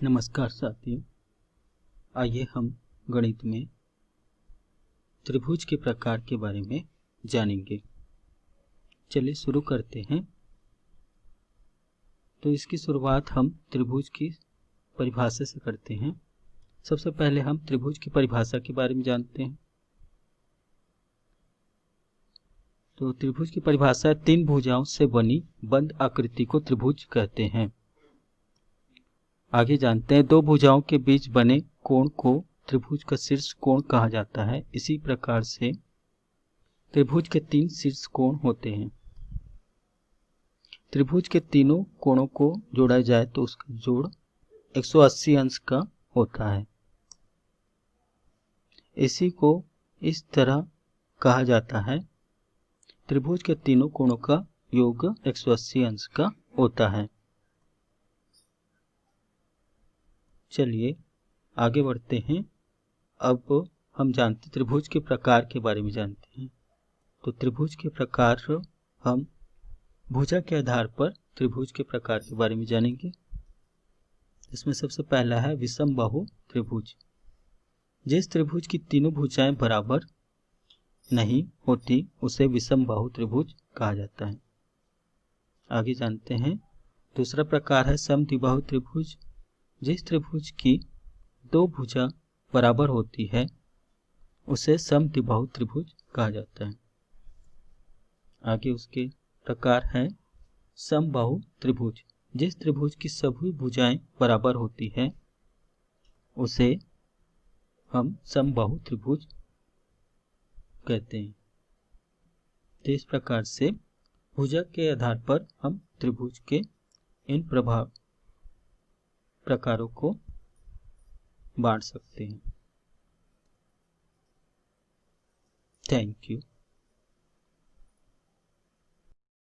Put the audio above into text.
नमस्कार साथियों, आइए हम गणित में त्रिभुज के प्रकार के बारे में जानेंगे। चलिए शुरू करते हैं। तो इसकी शुरुआत हम त्रिभुज की परिभाषा से करते हैं। सबसे पहले हम त्रिभुज की परिभाषा के बारे में जानते हैं। तो त्रिभुज की परिभाषा तीन भुजाओं से बनी बंद आकृति को त्रिभुज कहते हैं। आगे जानते हैं, दो भुजाओं के बीच बने कोण को त्रिभुज का शीर्ष कोण कहा जाता है। इसी प्रकार से त्रिभुज के तीन शीर्ष कोण होते हैं। त्रिभुज के तीनों कोणों को जोड़ा जाए तो उसका जोड़ 180 अंश का होता है। इसी को इस तरह कहा जाता है, त्रिभुज के तीनों कोणों का योग 180 अंश का होता है। चलिए आगे बढ़ते हैं। अब हम जानते त्रिभुज के प्रकार के बारे में जानते हैं। तो त्रिभुज के प्रकार हम भुजा के आधार पर त्रिभुज के प्रकार के बारे में जानेंगे। इसमें सबसे पहला है विषमबाहु त्रिभुज। जिस त्रिभुज की तीनों भुजाएं बराबर नहीं होती उसे विषमबाहु त्रिभुज कहा जाता है। आगे जानते हैं, दूसरा प्रकार है समद्विबाहु त्रिभुज। जिस त्रिभुज की दो भुजा बराबर होती है उसे समद्विबाहु त्रिभुज कहा जाता है। आगे उसके प्रकार है समबाहु त्रिभुज। जिस त्रिभुज की सभी भुजाएं बराबर होती है उसे हम समबाहु त्रिभुज कहते हैं। तो इस प्रकार से भुजा के आधार पर हम त्रिभुज के इन प्रकारों को बांट सकते हैं। Thank you.